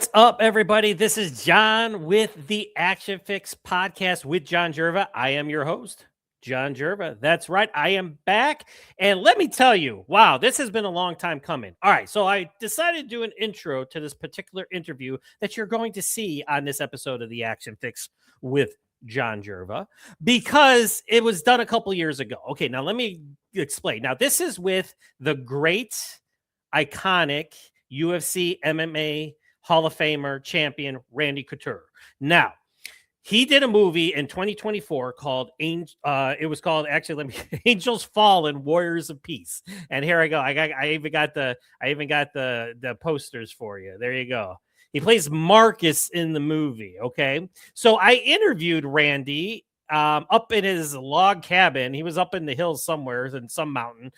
What's up, everybody? This is John with the ACTION-FLIX podcast with John Jerva. I am your host, John Jerva. That's right. I am back. And let me tell you, wow, this has been a long time coming. All right. So I decided to do an intro to this particular interview that you're going to see on this episode of the ACTION-FLIX with John Jerva because it was done a couple years ago. Okay. Now let me explain. Now, this is with the great, iconic UFC MMA Hall of Famer champion Randy Couture. Now, he did a movie in 2024 called it was called Angels Fallen, Warriors of Peace. And here I go. I even got the posters for you. There you go. He plays Marcus in the movie. Okay. So I interviewed Randy up in his log cabin. He was up in the hills somewhere in some mountain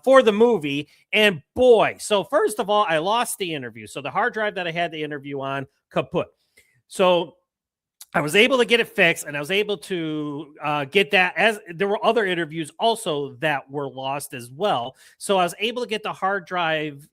for the movie. And boy, so first of all, I lost the interview. So the hard drive that I had the interview on, kaput. So I was able to get it fixed, and I was able to get that, as there were other interviews also that were lost as well. So I was able to get the hard drive,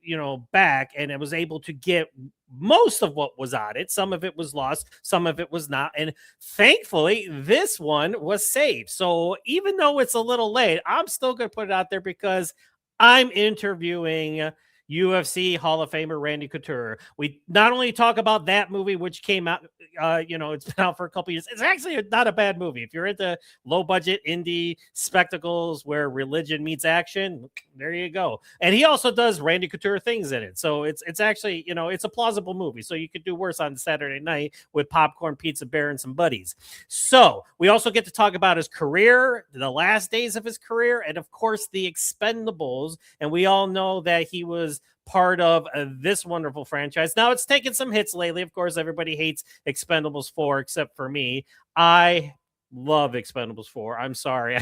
back, and I was able to get most of what was on it. Some of it was lost, some of it was not. And thankfully, this one was saved. So even though it's a little late, I'm still going to put it out there because I'm interviewing UFC Hall of Famer Randy Couture. We not only talk about that movie, which came out, it's been out for a couple years. It's actually not a bad movie. If you're into low budget indie spectacles where religion meets action, there you go. And he also does Randy Couture things in it. So it's actually, it's a plausible movie. So you could do worse on Saturday night with popcorn, pizza, bear, and some buddies. So we also get to talk about his career, the last days of his career, and of course the Expendables. And we all know that he was part of this wonderful franchise. Now it's taken some hits lately. Of course, everybody hates Expendables 4 except for me. I love Expendables 4. I'm sorry.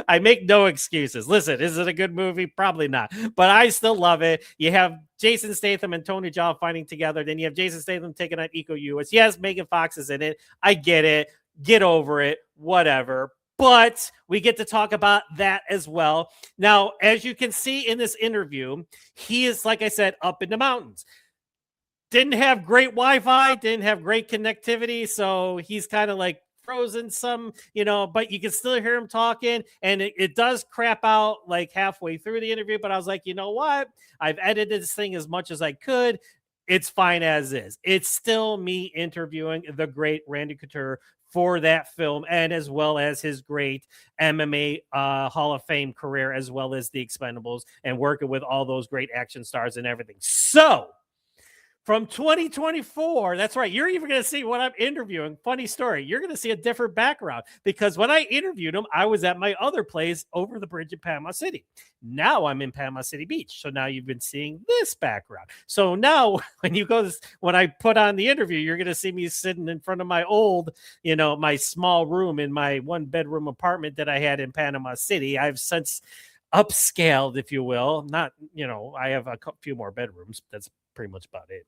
I make no excuses. Listen, is it a good movie? Probably not, but I still love it. You have Jason Statham and Tony Jaa fighting together. Then you have Jason Statham taking on Iko Uwais. Yes, Megan Fox is in it. I get it. Get over it. Whatever. But we get to talk about that as well. Now, as you can see in this interview, he is, like I said, up in the mountains. Didn't have great Wi-Fi, didn't have great connectivity, so he's kind of like frozen some, but you can still hear him talking, and it does crap out like halfway through the interview, but I was like, you know what? I've edited this thing as much as I could. It's fine as is. It's still me interviewing the great Randy Couture for that film, and as well as his great MMA Hall of Fame career, as well as the Expendables, and working with all those great action stars and everything. So from 2024, that's right, you're even going to see what I'm interviewing. Funny story, you're going to see a different background because when I interviewed him, I was at my other place over the bridge in Panama City. Now I'm in Panama City Beach. So now you've been seeing this background. So now when I put on the interview, you're going to see me sitting in front of my old, my small room in my 1-bedroom apartment that I had in Panama City. I've since upscaled, if you will. Not, I have a few more bedrooms. That's pretty much about it.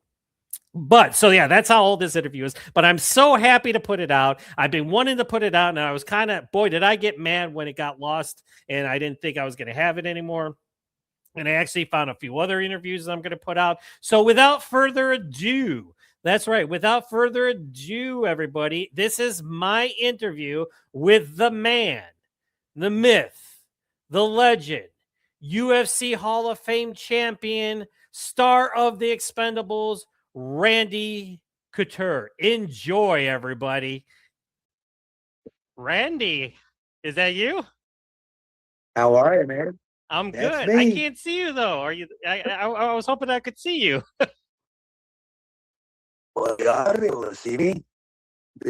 But so, yeah, that's how old this interview is. But I'm so happy to put it out. I've been wanting to put it out, and I was boy, did I get mad when it got lost, and I didn't think I was going to have it anymore. And I actually found a few other interviews that I'm going to put out. So without further ado, that's right, without further ado, everybody, this is my interview with the man, the myth, the legend, UFC Hall of Fame champion, star of the Expendables, Randy Couture. Enjoy, everybody. Randy, is that you? How are you, man? I'm That's good. I me. can't see you though. Are you? I was hoping I could see you. Well, you ought to be able to see me.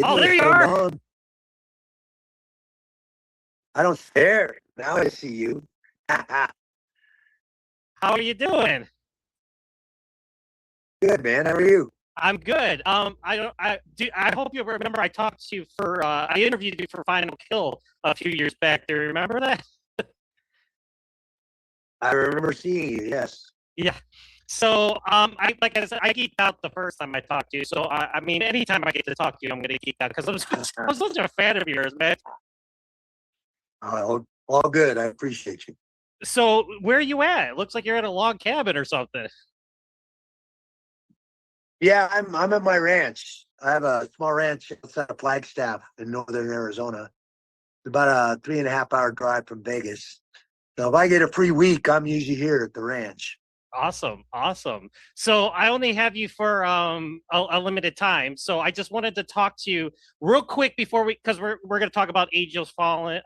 Oh, there Video's you turned are. on. I don't stare. Now I see you. How are you doing? Good, man. How are you? I'm good. I hope you remember I talked to you I interviewed you for Final Kill a few years back. Do you remember that? I remember seeing you. Yes. Yeah. So, like I said, I geeked out the first time I talked to you. So, I mean, anytime I get to talk to you, I'm going to geek out because I'm such a fan of yours, man. All good. I appreciate you. So, where are you at? It looks like you're at a log cabin or something. Yeah, I'm at my ranch. I have a small ranch outside of Flagstaff in northern Arizona. It's about a 3.5 hour drive from Vegas. So if I get a free week, I'm usually here at the ranch. Awesome, awesome. So I only have you for a limited time. So I just wanted to talk to you real quick before because we're going to talk about Angels Fallen,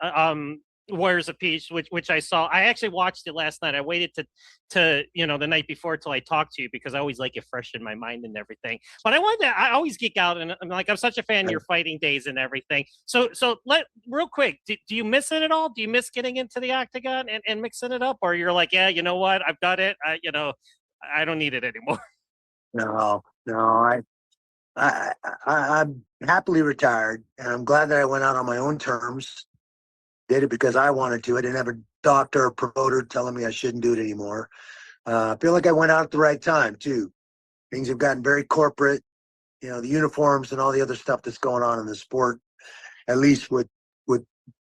Warriors of Peace, which I saw. I actually watched it last night. I waited to the night before till I talked to you because I always like it fresh in my mind and everything. But I always geek out and I'm such a fan of your fighting days and everything. So let real quick, do you miss it at all? Do you miss getting into the octagon and mixing it up, or you're like, yeah, you know what, I've got it. I don't need it anymore. No, I'm happily retired, and I'm glad that I went out on my own terms. Did it because I wanted to. I didn't have a doctor or promoter telling me I shouldn't do it anymore. I feel like I went out at the right time too. Things have gotten very corporate. The uniforms and all the other stuff that's going on in the sport. At least with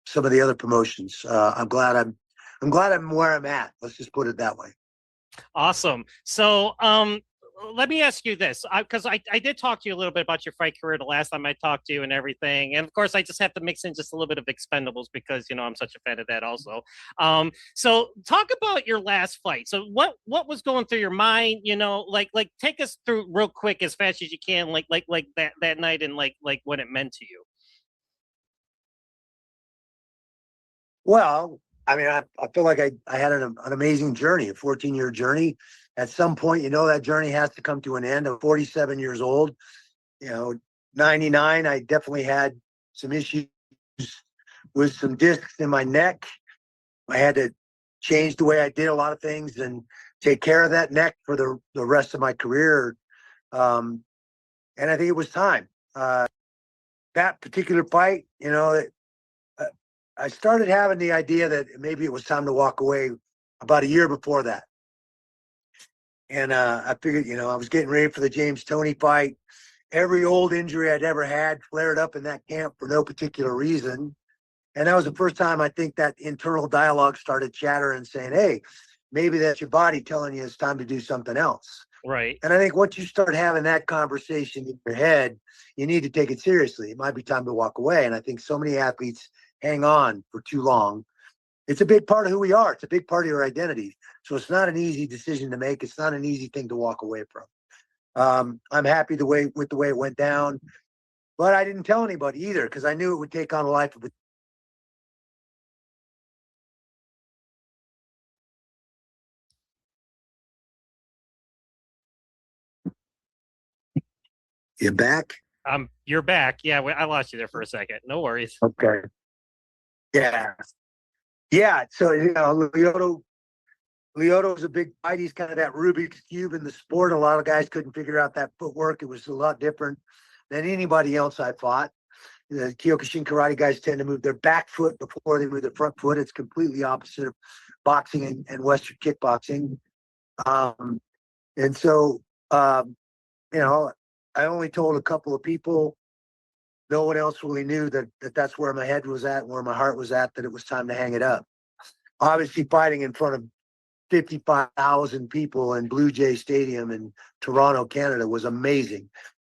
some of the other promotions. I'm glad I'm where I'm at. Let's just put it that way. Awesome. So, let me ask you this, because I did talk to you a little bit about your fight career the last time I talked to you and everything. And of course, I just have to mix in just a little bit of Expendables because, I'm such a fan of that also. So talk about your last fight. So what was going through your mind, like take us through real quick as fast as you can, like that night and like what it meant to you. Well, I mean, I feel like I had an amazing journey, a 14-year journey. At some point, that journey has to come to an end. I'm 47 years old. 99, I definitely had some issues with some discs in my neck. I had to change the way I did a lot of things and take care of that neck for the rest of my career. And I think it was time. That particular fight, I started having the idea that maybe it was time to walk away about a year before that. And I figured, I was getting ready for the James Toney fight. Every old injury I'd ever had flared up in that camp for no particular reason. And that was the first time I think that internal dialogue started chattering and saying, hey, maybe that's your body telling you it's time to do something else. Right. And I think once you start having that conversation in your head, you need to take it seriously. It might be time to walk away. And I think so many athletes hang on for too long. It's a big part of who we are. It's a big part of your identity. So it's not an easy decision to make. It's not an easy thing to walk away from. I'm happy with the way it went down, but I didn't tell anybody either because I knew it would take on a life of its. You back? You're back. Yeah, I lost you there for a second. No worries. Okay. Yeah. Yeah. So, Lyoto was a big fight. He's kind of that Rubik's Cube in the sport. A lot of guys couldn't figure out that footwork. It was a lot different than anybody else I fought. The Kyokushin karate guys tend to move their back foot before they move their front foot. It's completely opposite of boxing and Western kickboxing. And so, I only told a couple of people. No one else really knew that's where my head was at, where my heart was at, that it was time to hang it up. Obviously, fighting in front of 55,000 people in Blue Jay Stadium in Toronto, Canada was amazing.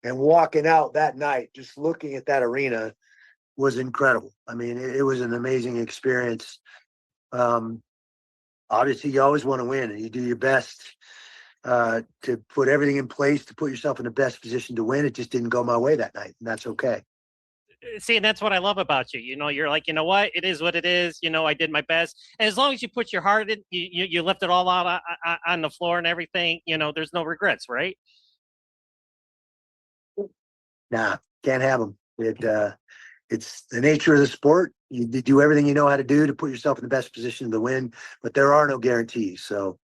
And walking out that night, just looking at that arena was incredible. I mean, it was an amazing experience. Obviously, you always want to win and you do your best to put everything in place to put yourself in the best position to win. It just didn't go my way that night, and that's okay. See, and that's what I love about you. You're like, what? It is what it is. I did my best. And as long as you put your heart in, you left it all out on the floor and everything, there's no regrets, right? Nah, can't have them. It's the nature of the sport. You do everything you know how to do to put yourself in the best position to win, but there are no guarantees. So.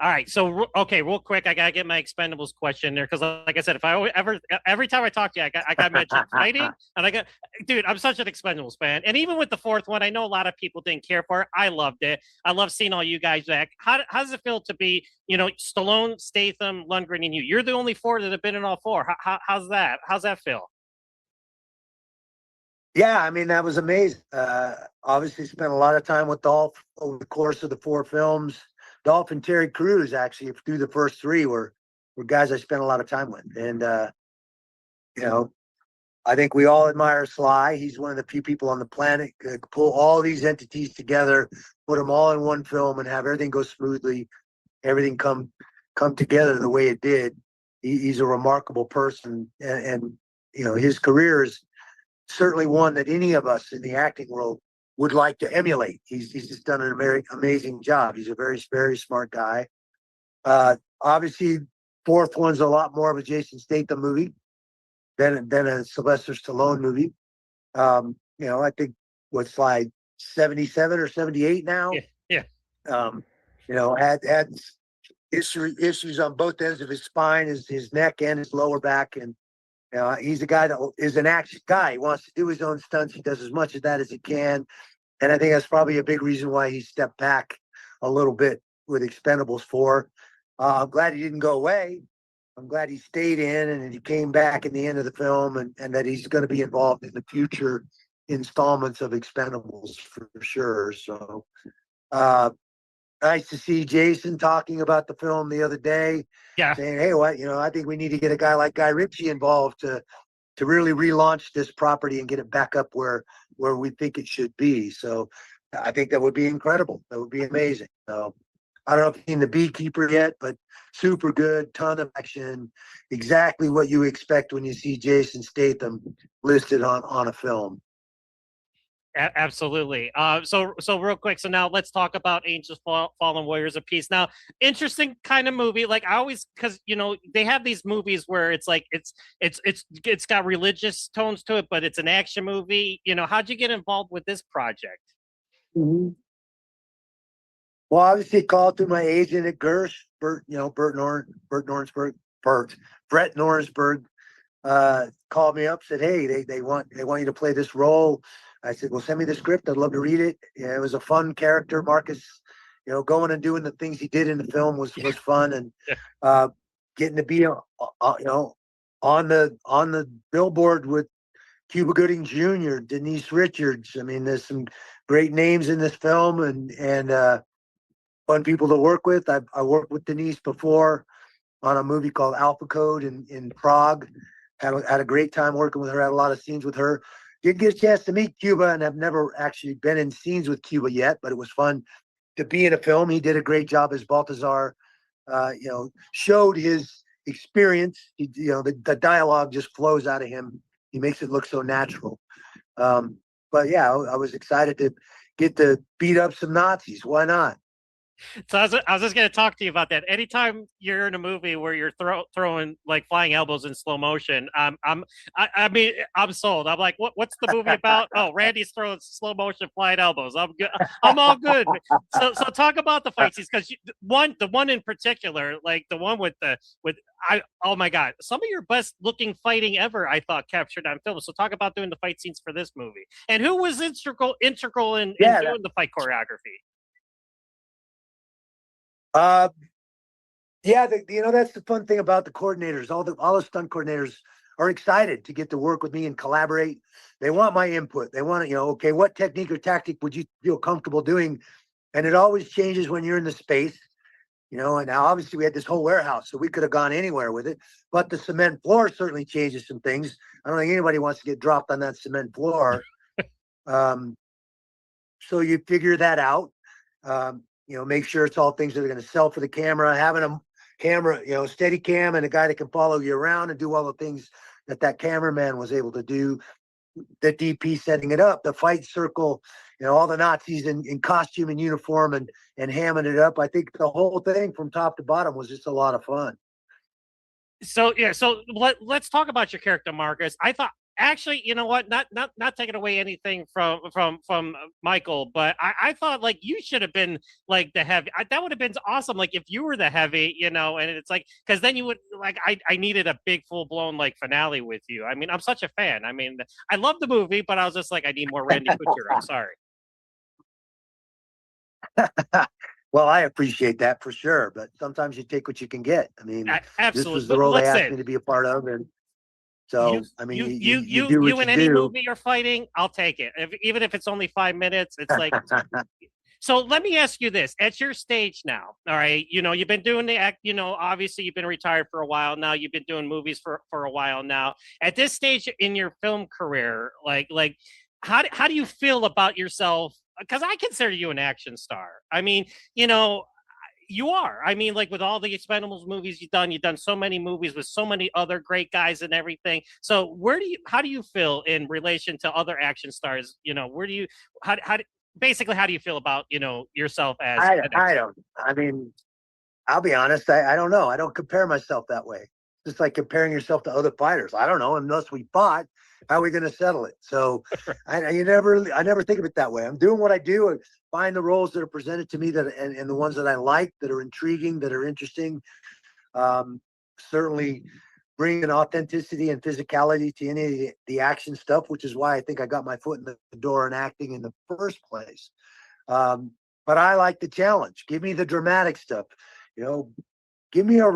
All right. So, okay, real quick, I got to get my Expendables question there because, like I said, if I every time I talk to you, I got mentioned fighting. And dude, I'm such an Expendables fan. And even with the fourth one, I know a lot of people didn't care for it. I loved it. I love seeing all you guys back. How does it feel to be, Stallone, Statham, Lundgren, and you? You're the only four that have been in all four. How's that? How's that feel? Yeah, I mean, that was amazing. Obviously, spent a lot of time with Dolph over the course of the 4 films. Dolph and Terry Crews, actually, through the first 3 were were guys I spent a lot of time with. And, you know, I think we all admire Sly. He's one of the few people on the planet that can pull all these entities together, put them all in one film, and have everything go smoothly, everything come together the way it did. He's a remarkable person, and you know, his career is certainly one that any of us in the acting world would like to emulate. He's just done an very amazing job. He's a very, very smart guy. Obviously, fourth one's a lot more of a Jason Statham movie than a Sylvester Stallone movie. You know, I think what's like 77 or 78 now. Yeah. You know, had issues on both ends of his spine, his neck and his lower back, and he's a guy that is an action guy. He wants to do his own stunts. He does as much of that as he can, and I think that's probably a big reason why he stepped back a little bit with Expendables 4. I'm glad he didn't go away. I'm glad he stayed in and he came back in the end of the film, and that he's going to be involved in the future installments of Expendables for sure. So nice to see Jason talking about the film the other day, saying, hey, what, I think we need to get a guy like Guy Ritchie involved to really relaunch this property and get it back up where we think it should be. So I think that would be incredible. That would be amazing. So I don't know if you've seen The Beekeeper yet, but super good, ton of action, exactly what you expect when you see Jason Statham listed on a film. Absolutely. So real quick. So now let's talk about Angels Fallen Warriors of Peace. Now, interesting kind of movie. Like I always, because they have these movies where it's like it's got religious tones to it, but it's an action movie. How'd you get involved with this project? Mm-hmm. Well, obviously called through my agent at Gersh, Brett Norensberg, called me up, said, hey, they want you to play this role. I said, well, send me the script. I'd love to read it. Yeah, it was a fun character. Marcus, going and doing the things he did in the film was fun. And getting to be, on the billboard with Cuba Gooding Jr., Denise Richards. I mean, there's some great names in this film and fun people to work with. I worked with Denise before on a movie called Alpha Code in Prague. Had a great time working with her. Had a lot of scenes with her. Didn't get a chance to meet Cuba, and I've never actually been in scenes with Cuba yet, but it was fun to be in a film. He did a great job as Balthazar. Showed his experience. The dialogue just flows out of him. He makes it look so natural. But yeah, I was excited to get to beat up some Nazis. Why not? So I was just going to talk to you about that. Anytime you're in a movie where you're throwing like flying elbows in slow motion, I'm sold. I'm like, what's the movie about? Oh, Randy's throwing slow motion flying elbows. I'm good. I'm all good. So talk about the fight scenes, because the one in particular, like the one oh my God, some of your best looking fighting ever, I thought, captured on film. So talk about doing the fight scenes for this movie, and who was integral in doing the fight choreography. That's the fun thing about the coordinators. All the stunt coordinators are excited to get to work with me and collaborate. They want my input. They want to, okay, what technique or tactic would you feel comfortable doing? And it always changes when you're in the space, and now obviously we had this whole warehouse, so we could have gone anywhere with it, but the cement floor certainly changes some things. I don't think anybody wants to get dropped on that cement floor. So you figure that out. Make sure it's all things that are going to sell for the camera, having a camera, steady cam and a guy that can follow you around and do all the things that cameraman was able to do. The DP setting it up, the fight circle, all the Nazis in costume and uniform and hamming it up. I think the whole thing from top to bottom was just a lot of fun. So let's talk about your character, Marcus. I thought, actually, you know what? Not taking away anything from Michael, but I thought like you should have been like the heavy. That would have been awesome. Like if you were the heavy, and it's like, because then you would like I needed a big full blown like finale with you. I mean, I'm such a fan. I mean, I love the movie, but I was just like, I need more Randy Couture. I'm sorry. Well, I appreciate that for sure, but sometimes you take what you can get. I mean, absolutely. This was the role they asked me to be a part of, and so you do what in you any do. movie you're fighting, I'll take it. Even if it's only 5 minutes, it's like So let me ask you this: at your stage now, all right, you've been doing the act. Obviously you've been retired for a while now. You've been doing movies for a while now. At this stage in your film career, like how do you feel about yourself? Because I consider you an action star. I mean, you are. I mean, like with all the Expendables movies you've done so many movies with so many other great guys and everything. So how do you feel in relation to other action stars? Where do you, basically, how do you feel about, yourself as I don't. I mean, I'll be honest. I don't know. I don't compare myself that way. Just like comparing yourself to other fighters. I don't know. Unless we fought, how are we going to settle it? So I never think of it that way. I'm doing what I do and find the roles that are presented to me and the ones that I like, that are intriguing, that are interesting. Certainly bring an authenticity and physicality to any of the action stuff, which is why I think I got my foot in the door in acting in the first place. But I like the challenge. Give me the dramatic stuff. Give me a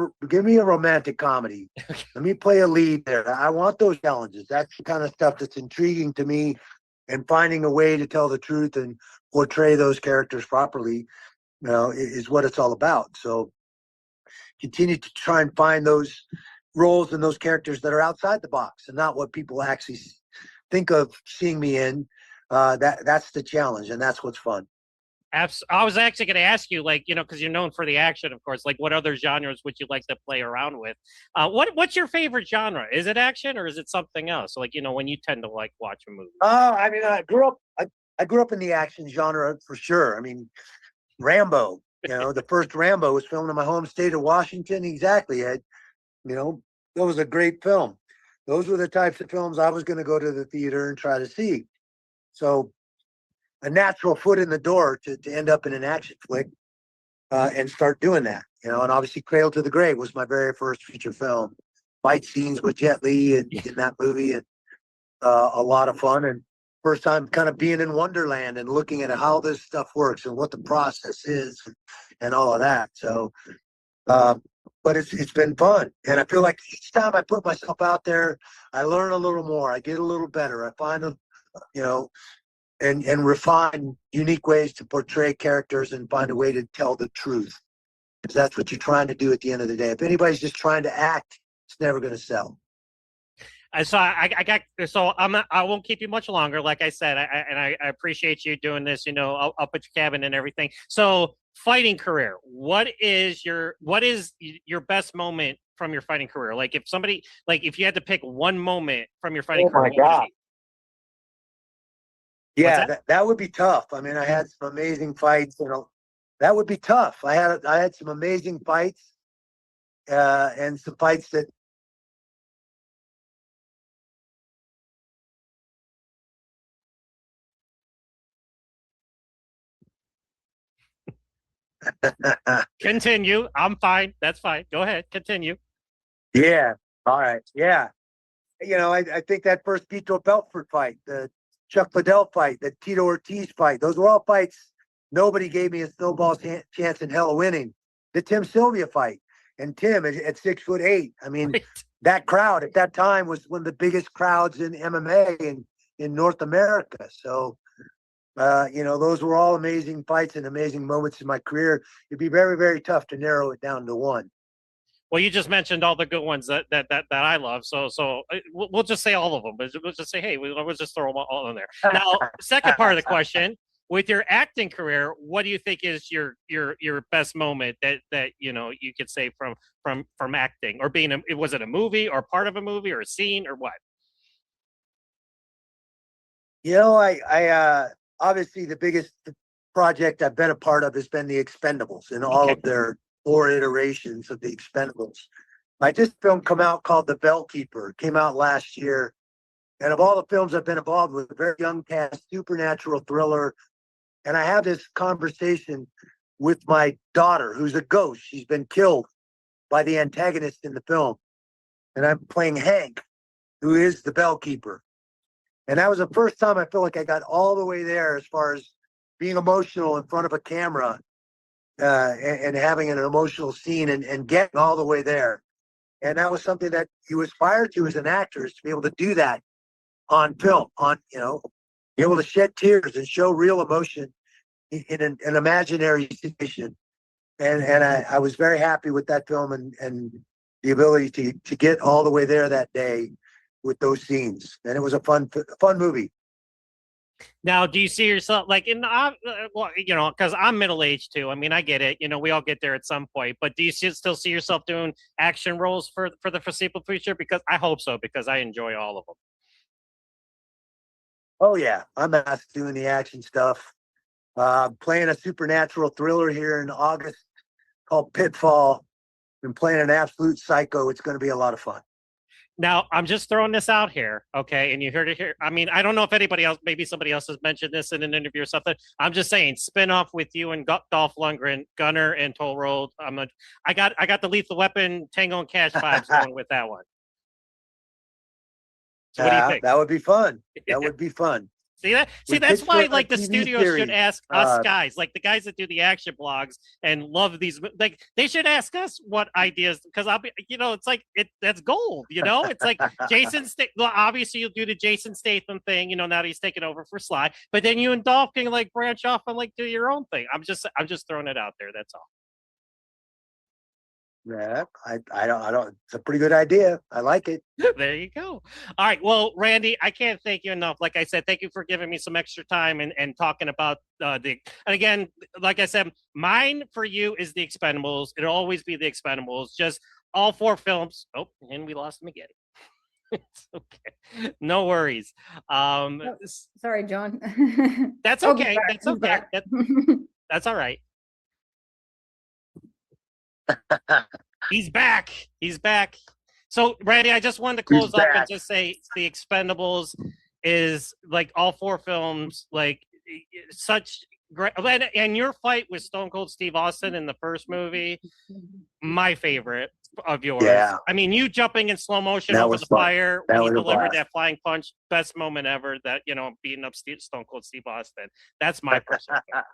romantic comedy. Let me play a lead there. I want those challenges. That's the kind of stuff that's intriguing to me, and finding a way to tell the truth and portray those characters properly, is what it's all about. So continue to try and find those roles and those characters that are outside the box and not what people actually think of seeing me in. That's the challenge, and that's what's fun. I was actually going to ask you, because you're known for the action, of course, like what other genres would you like to play around with? What's your favorite genre? Is it action or is it something else? Like, when you tend to like watch a movie. I mean, I grew up in the action genre for sure. I mean, Rambo, the first Rambo was filmed in my home state of Washington. Exactly, Ed. That was a great film. Those were the types of films I was going to go to the theater and try to see. So a natural foot in the door to end up in an action flick and start doing that, and obviously Cradle to the Grave was my very first feature film. Fight scenes with Jet Li in that movie, and a lot of fun, and first time kind of being in Wonderland and looking at how this stuff works and what the process is and all of that. So, but it's been fun, and I feel like each time I put myself out there, I learn a little more, I get a little better, I find and refine unique ways to portray characters and find a way to tell the truth, because that's what you're trying to do at the end of the day. If anybody's just trying to act, it's never going to sell. So I won't keep you much longer. Like I said, I appreciate you doing this. I'll put your cabin and everything. So fighting career, what is your best moment from your fighting career? Like if you had to pick one moment from your fighting career, my God. Yeah, that would be tough. I mean, I had some amazing fights. That would be tough. I had some amazing fights, and some fights that. Continue. I'm fine. That's fine. Go ahead. Continue. Yeah. All right. Yeah. I think that first Vito Belfort fight, the Chuck Liddell fight, the Tito Ortiz fight, those were all fights nobody gave me a snowball's chance in hell of winning. The Tim Sylvia fight, and Tim at 6'8". I mean, right. That crowd at that time was one of the biggest crowds in MMA in North America. So, those were all amazing fights and amazing moments in my career. It'd be very, very tough to narrow it down to one. Well, you just mentioned all the good ones that I love. So we'll just say all of them. But we'll just say, hey, we'll just throw them all in there. Now, second part of the question: with your acting career, what do you think is your best moment that you could say from acting, or being was it a movie or part of a movie or a scene or what? I obviously the biggest project I've been a part of has been the Expendables and all of their 4 iterations of the Expendables. I just film come out called The Bellkeeper. It came out last year. And of all the films I've been involved with, a very young cast, supernatural thriller. And I have this conversation with my daughter, who's a ghost. She's been killed by the antagonist in the film. And I'm playing Hank, who is the Bellkeeper. And that was the first time I feel like I got all the way there as far as being emotional in front of a camera. And having an emotional scene and getting all the way there. And that was something that you aspire to as an actor, is to be able to do that on film, be able to shed tears and show real emotion in an imaginary situation. And I was very happy with that film and the ability to get all the way there that day with those scenes. And it was a fun movie. Now, do you see yourself like well, you know, because I'm middle aged too. I mean, I get it. You know, we all get there at some point. But do you still see yourself doing action roles for the foreseeable future? Because I hope so, because I enjoy all of them. Oh yeah, I'm not doing the action stuff. Playing a supernatural thriller here in August called Pitfall. Been playing an absolute psycho. It's going to be a lot of fun. Now, I'm just throwing this out here, okay? And you heard it here. I mean, I don't know if anybody else, maybe somebody else has mentioned this in an interview or something. I'm just saying, spin-off with you and Dolph Lundgren, Gunner and Toll Road. I got the Lethal Weapon Tango and Cash vibes going with that one. So what do you think? That would be fun. That would be fun. See that? See, that's why like the studios should ask us guys, like the guys that do the action blogs and love these, like they should ask us what ideas, because I'll be, you know, it's like that's gold, you know. It's like Jason well, obviously you'll do the Jason Statham thing, you know, now that he's taking over for Sly, but then you and Dolph can like branch off and like do your own thing. I'm just throwing it out there. That's all. Yeah, I don't. It's a pretty good idea. I like it. There you go. All right. Well, Randy, I can't thank you enough. Like I said, thank you for giving me some extra time and talking about and again, like I said, mine for you is the Expendables. It'll always be the Expendables. Just all 4 films. Oh, and we lost him again. It's okay. No worries. Sorry, John. That's okay. That's okay. That's all right. He's back. He's back. So, Randy, I just wanted to close up and just say the Expendables is like all 4 films, like such great. And your fight with Stone Cold Steve Austin in the first movie, my favorite of yours. Yeah. I mean, you jumping in slow motion over the fire when he delivered that flying punch, best moment ever. That, you know, beating up Stone Cold Steve Austin. That's my personal favorite.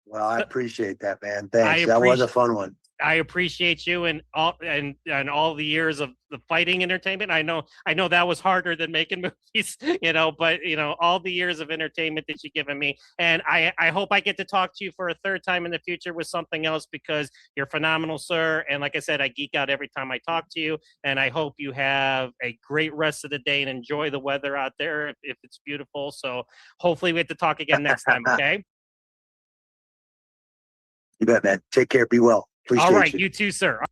Well, I appreciate that, man. Thanks. That was a fun one. I appreciate you and all the years of the fighting entertainment. I know that was harder than making movies, you know, but you know, all the years of entertainment that you've given me. And I hope I get to talk to you for a third time in the future with something else, because you're phenomenal, sir. And like I said, I geek out every time I talk to you. And I hope you have a great rest of the day and enjoy the weather out there if it's beautiful. So hopefully we get to talk again next time. Okay. You bet, man. Take care. Be well. Appreciate All right. you. You too, sir.